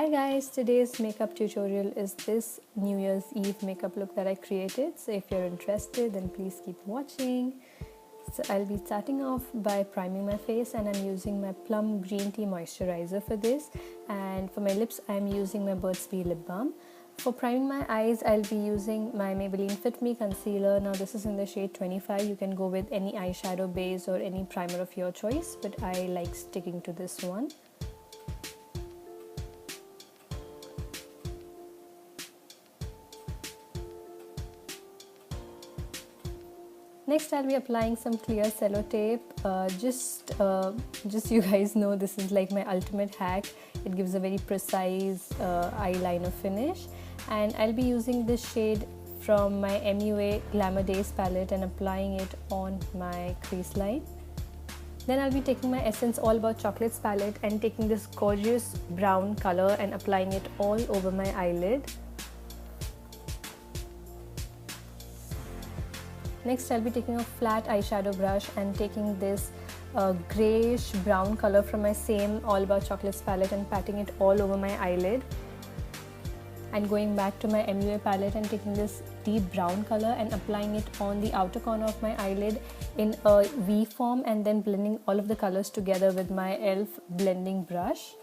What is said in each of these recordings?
Hi guys, today's makeup tutorial is this New Year's Eve makeup look that I created. So if you're interested, then please keep watching. So I'll be starting off by priming my face, and I'm using my Plum green tea moisturizer for this. And for my lips, I'm using my Burt's Bee lip balm. For priming my eyes, I'll be using my Maybelline Fit concealer. Now this is in the shade 25. You can go with any eyeshadow base or any primer of your choice, but I like sticking to this one. Next, I'll be applying some clear sellotape. Just you guys know, this is like my ultimate hack. It gives a very precise eyeliner finish. And I'll be using this shade from my MUA Glamour Days palette and applying it on my crease line. Then I'll be taking my Essence All About Chocolates palette and taking this gorgeous brown color and applying it all over my eyelid. Next, I'll be taking a flat eyeshadow brush and taking this greyish brown color from my same All About Chocolates palette and patting it all over my eyelid. And going back to my MUA palette and taking this deep brown color and applying it on the outer corner of my eyelid in a V form, and then blending all of the colors together with my e.l.f. blending brush.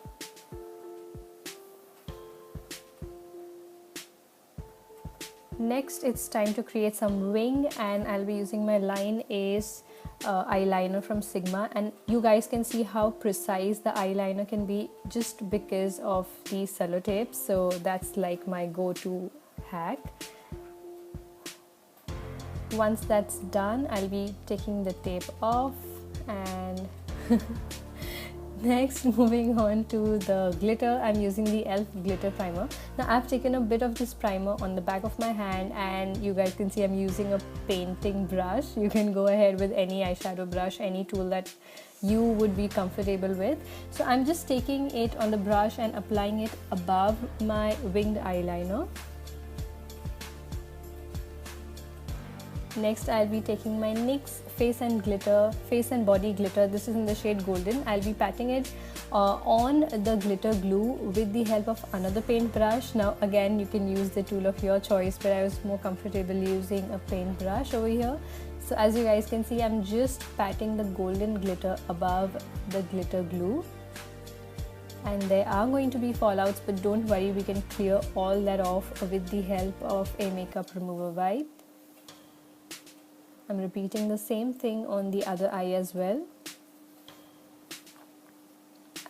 Next, it's time to create some wing, and I'll be using my Line Ace eyeliner from Sigma, and you guys can see how precise the eyeliner can be just because of the sellotape. So that's like my go-to hack. Once that's done, I'll be taking the tape off, and next, moving on to the glitter, I'm using the e.l.f. glitter primer. Now I've taken a bit of this primer on the back of my hand, and you guys can see I'm using a painting brush. You can go ahead with any eyeshadow brush, any tool that you would be comfortable with. So I'm just taking it on the brush and applying it above my winged eyeliner. Next, I'll be taking my NYX Face and Body glitter. This is in the shade Golden. I'll be patting it on the glitter glue with the help of another paint brush. Now again, you can use the tool of your choice, but I was more comfortable using a paint brush over here. So as you guys can see, I'm just patting the golden glitter above the glitter glue. And there are going to be fallouts, but don't worry, we can clear all that off with the help of a makeup remover wipe. I'm repeating the same thing on the other eye as well.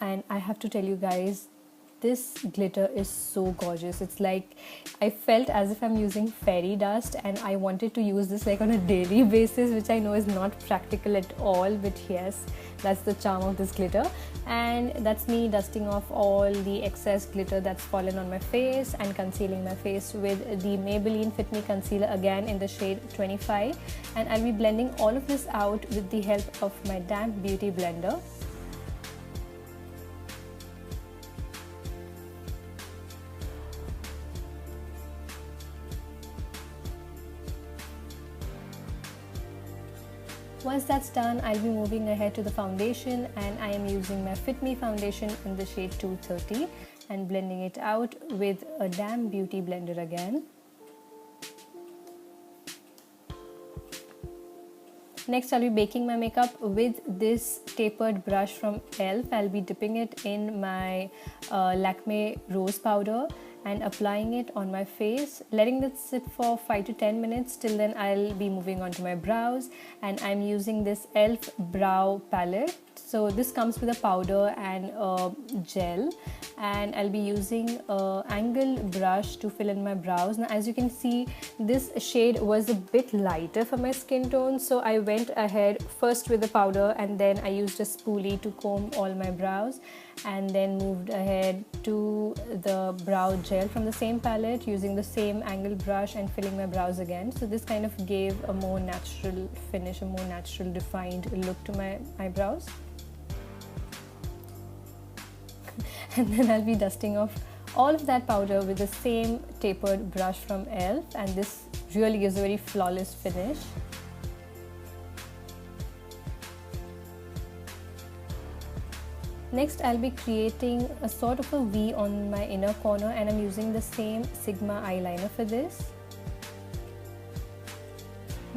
And I have to tell you guys, this glitter is so gorgeous. It's like I felt as if I'm using fairy dust, and I wanted to use this like on a daily basis, which I know is not practical at all, but yes, that's the charm of this glitter. And that's me dusting off all the excess glitter that's fallen on my face and concealing my face with the Maybelline Fit concealer, again in the shade 25. And I'll be blending all of this out with the help of my damp beauty blender. Once that's done, I'll be moving ahead to the foundation, and I am using my Fit Me foundation in the shade 230 and blending it out with a damp beauty blender again. Next, I'll be baking my makeup with this tapered brush from e.l.f. I'll be dipping it in my Lakme rose powder and applying it on my face, letting it sit for 5 to 10 minutes. Till then, I'll be moving on to my brows, and I'm using this e.l.f. brow palette. So this comes with a powder and a gel, and I'll be using an angle brush to fill in my brows. Now as you can see, this shade was a bit lighter for my skin tone, so I went ahead first with the powder, and then I used a spoolie to comb all my brows, and then moved ahead to the brow gel from the same palette using the same angle brush and filling my brows again. So this kind of gave a more natural finish, a more natural defined look to my eyebrows. And then I'll be dusting off all of that powder with the same tapered brush from e.l.f. and this really gives a very flawless finish. Next, I'll be creating a sort of a V on my inner corner, and I'm using the same Sigma eyeliner for this.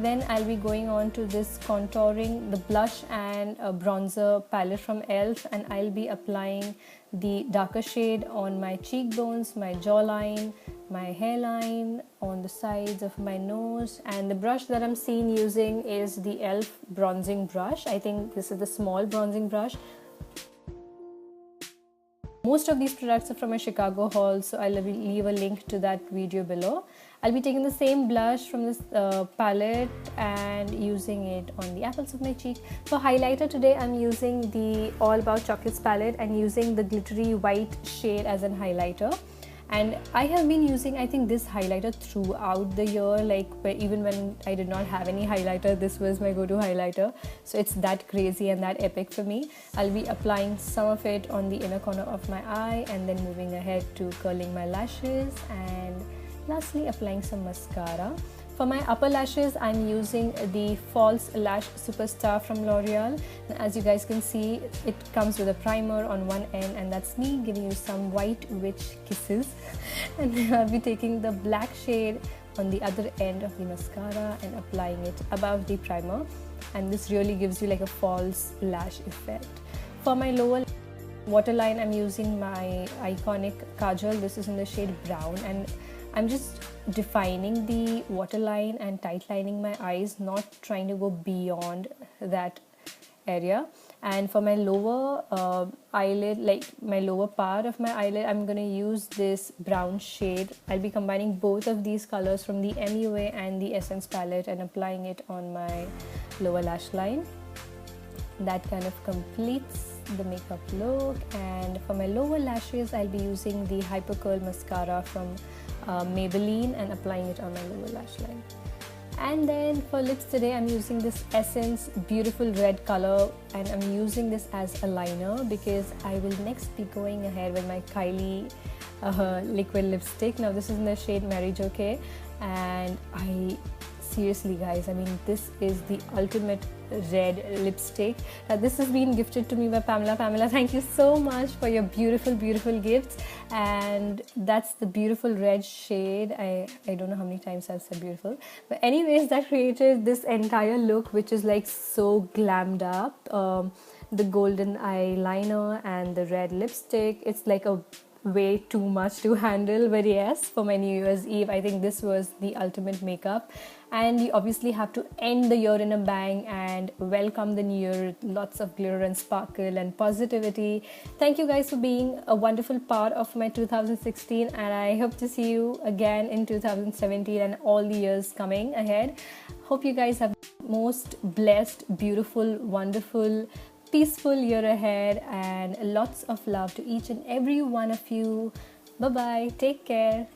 Then I'll be going on to this contouring, the blush and a bronzer palette from e.l.f. and I'll be applying the darker shade on my cheekbones, my jawline, my hairline, on the sides of my nose. And the brush that I'm seen using is the e.l.f. bronzing brush. I think this is the small bronzing brush. Most of these products are from a Chicago haul, so I'll leave a link to that video below. I'll be taking the same blush from this palette and using it on the apples of my cheek. For highlighter today, I'm using the All About Chocolates palette and using the glittery white shade as an highlighter. And I have been using, I think, this highlighter throughout the year, like even when I did not have any highlighter, this was my go-to highlighter. So it's that crazy and that epic for me. I'll be applying some of it on the inner corner of my eye and then moving ahead to curling my lashes and lastly applying some mascara. For my upper lashes, I'm using the False Lash Superstar from Loreal. And as you guys can see, it comes with a primer on one end, and that's me giving you some white witch kisses. And then I'll be taking the black shade on the other end of the mascara and applying it above the primer. And this really gives you like a false lash effect. For my lower waterline, I'm using my Eyeconic Kajal. This is in the shade brown, and I'm just defining the waterline and tightlining my eyes, not trying to go beyond that area. And for my lower eyelid, like my lower part of my eyelid, I'm going to use this brown shade. I'll be combining both of these colors from the MUA and the Essence palette and applying it on my lower lash line. That kind of completes the makeup look. And for my lower lashes, I'll be using the Hypercurl mascara from Maybelline and applying it on my lower lash line. And then for lips today, I'm using this Essence beautiful red color, and I'm using this as a liner because I will next be going ahead with my Kylie liquid lipstick. Now this is in the shade Mary Jo K, and seriously guys, I mean, this is the ultimate red lipstick. This has been gifted to me by Pamela. Pamela, thank you so much for your beautiful gifts. And that's the beautiful red shade. I don't know how many times I've said beautiful, but anyways, that created this entire look which is like so glammed up. The golden eyeliner and the red lipstick, it's like a way too much to handle, but yes, for my New Year's Eve, I think this was the ultimate makeup. And you obviously have to end the year in a bang and welcome the new year with lots of glitter and sparkle and positivity. Thank you guys for being a wonderful part of my 2016, and I hope to see you again in 2017 and all the years coming ahead. Hope you guys have the most blessed, beautiful, wonderful, peaceful year ahead, and lots of love to each and every one of you. Bye bye, take care.